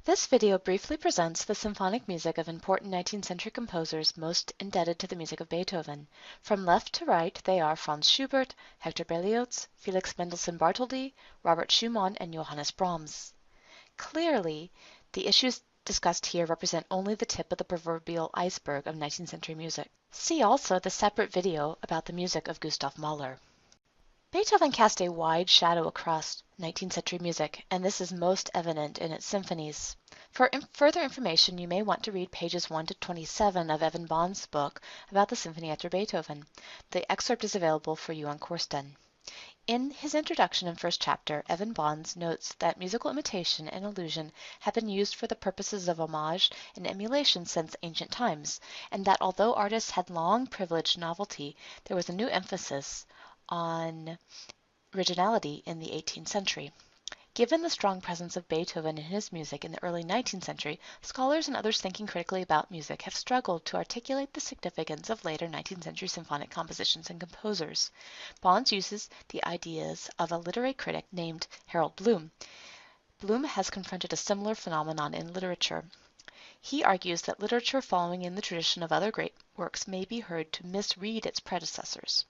This video briefly presents the symphonic music of important 19th century composers most indebted to the music of Beethoven. From left to right, they are Franz Schubert, Hector Berlioz, Felix Mendelssohn Bartholdy, Robert Schumann, and Johannes Brahms. Clearly, the issues discussed here represent only the tip of the proverbial iceberg of 19th century music. See also the separate video about the music of Gustav Mahler. Beethoven cast a wide shadow across 19th century music, and this is most evident in its symphonies. For further information, you may want to read pages 1 to 27 of Evan Bond's book about the symphony after Beethoven. The excerpt is available for you on CourseDen. In his introduction and first chapter, Evan Bonds notes that musical imitation and illusion have been used for the purposes of homage and emulation since ancient times, and that although artists had long privileged novelty, there was a new emphasis on originality in the 18th century. Given the strong presence of Beethoven in his music in the early 19th century, scholars and others thinking critically about music have struggled to articulate the significance of later 19th century symphonic compositions and composers. Bonds uses the ideas of a literary critic named Harold Bloom. Bloom has confronted a similar phenomenon in literature. He argues that literature following in the tradition of other great works may be heard to misread its predecessors.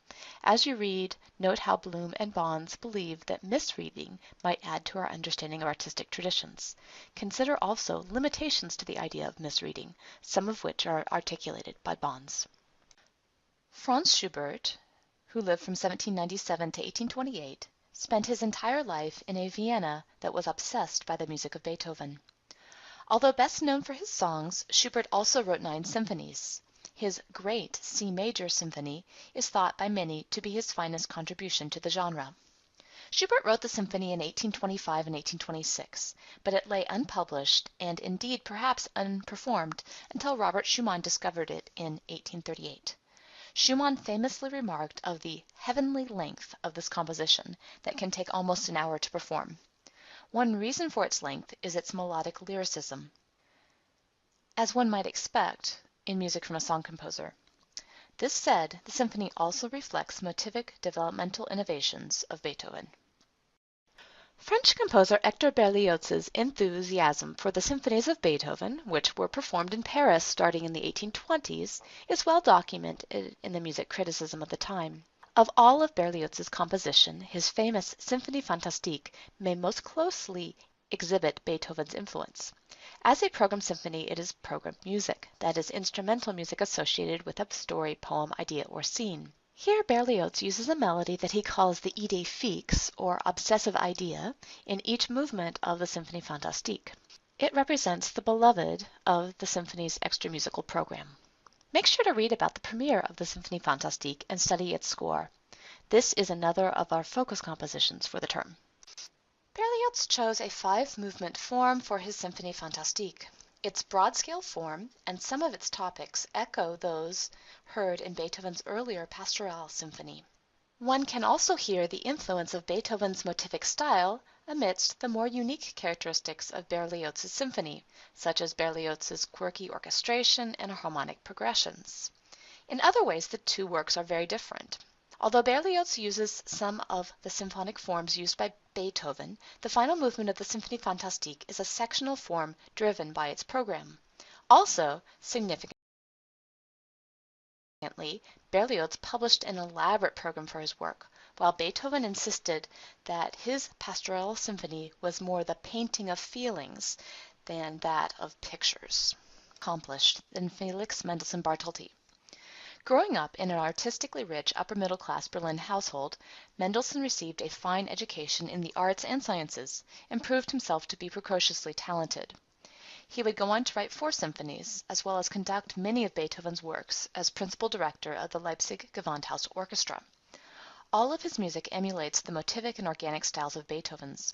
As you read, note how Bloom and Bonds believe that misreading might add to our understanding of artistic traditions. Consider also limitations to the idea of misreading, some of which are articulated by Bonds. Franz Schubert, who lived from 1797 to 1828, spent his entire life in a Vienna that was obsessed by the music of Beethoven. Although best known for his songs, Schubert also wrote 9 symphonies. His Great C Major Symphony is thought by many to be his finest contribution to the genre. Schubert wrote the symphony in 1825 and 1826, but it lay unpublished and indeed perhaps unperformed until Robert Schumann discovered it in 1838. Schumann famously remarked of the heavenly length of this composition that can take almost an hour to perform. One reason for its length is its melodic lyricism, as one might expect in music from a song composer. This said, the symphony also reflects motivic developmental innovations of Beethoven. French composer Hector Berlioz's enthusiasm for the symphonies of Beethoven, which were performed in Paris starting in the 1820s, is well documented in the music criticism of the time. Of all of Berlioz's composition, his famous Symphonie Fantastique may most closely exhibit Beethoven's influence. As a programmed symphony, it is programmed music, that is, instrumental music associated with a story, poem, idea, or scene. Here Berlioz uses a melody that he calls the idée fixe, or obsessive idea, in each movement of the Symphonie Fantastique. It represents the beloved of the symphony's extra-musical program. Make sure to read about the premiere of the Symphonie Fantastique and study its score. This is another of our focus compositions for the term. Berlioz chose a 5-movement form for his Symphonie Fantastique. Its broad-scale form and some of its topics echo those heard in Beethoven's earlier Pastoral Symphony. One can also hear the influence of Beethoven's motivic style amidst the more unique characteristics of Berlioz's symphony, such as Berlioz's quirky orchestration and harmonic progressions. In other ways, the two works are very different. Although Berlioz uses some of the symphonic forms used by Beethoven, the final movement of the Symphonie Fantastique is a sectional form driven by its program. Also, significantly, Berlioz published an elaborate program for his work, while Beethoven insisted that his Pastoral Symphony was more the painting of feelings than that of pictures. Accomplished than Felix Mendelssohn Bartholdy. Growing up in an artistically rich upper-middle-class Berlin household, Mendelssohn received a fine education in the arts and sciences and proved himself to be precociously talented. He would go on to write 4 symphonies, as well as conduct many of Beethoven's works as principal director of the Leipzig Gewandhaus Orchestra. All of his music emulates the motivic and organic styles of Beethoven's.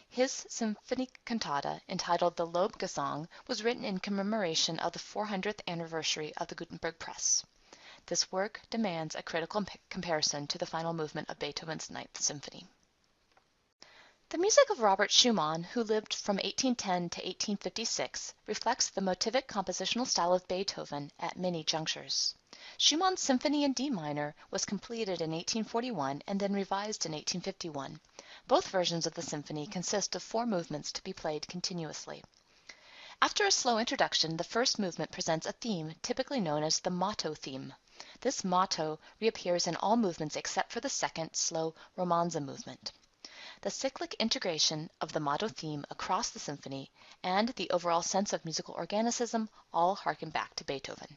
His symphony cantata, entitled the Lobgesang, was written in commemoration of the 400th anniversary of the Gutenberg Press. This work demands a critical comparison to the final movement of Beethoven's Ninth Symphony. The music of Robert Schumann, who lived from 1810 to 1856, reflects the motivic compositional style of Beethoven at many junctures. Schumann's Symphony in D minor was completed in 1841 and then revised in 1851. Both versions of the symphony consist of 4 movements to be played continuously. After a slow introduction, the first movement presents a theme typically known as the motto theme. This motto reappears in all movements except for the second, slow romanza movement. The cyclic integration of the motto theme across the symphony and the overall sense of musical organicism all harken back to Beethoven.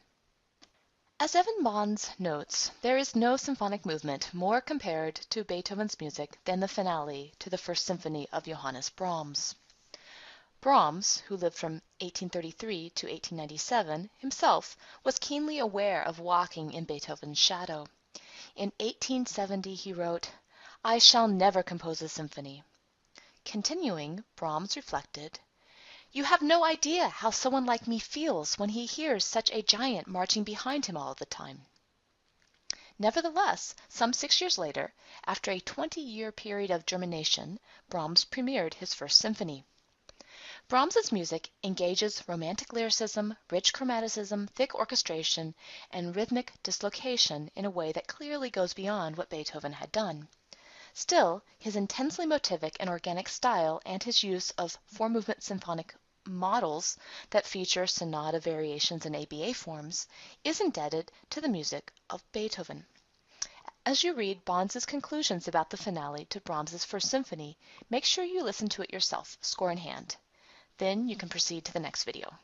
As Evan Bonds notes, there is no symphonic movement more compared to Beethoven's music than the finale to the First Symphony of Johannes Brahms. Brahms, who lived from 1833 to 1897, himself was keenly aware of walking in Beethoven's shadow. In 1870 he wrote, "I shall never compose a symphony." Continuing, Brahms reflected, "You have no idea how someone like me feels when he hears such a giant marching behind him all the time." Nevertheless, some 6 years later, after a 20-year period of germination, Brahms premiered his First Symphony. Brahms's music engages romantic lyricism, rich chromaticism, thick orchestration, and rhythmic dislocation in a way that clearly goes beyond what Beethoven had done. Still, his intensely motivic and organic style and his use of four-movement symphonic models that feature sonata variations and ABA forms is indebted to the music of Beethoven. As you read Bonds' conclusions about the finale to Brahms' First Symphony, make sure you listen to it yourself, score in hand. Then you can proceed to the next video.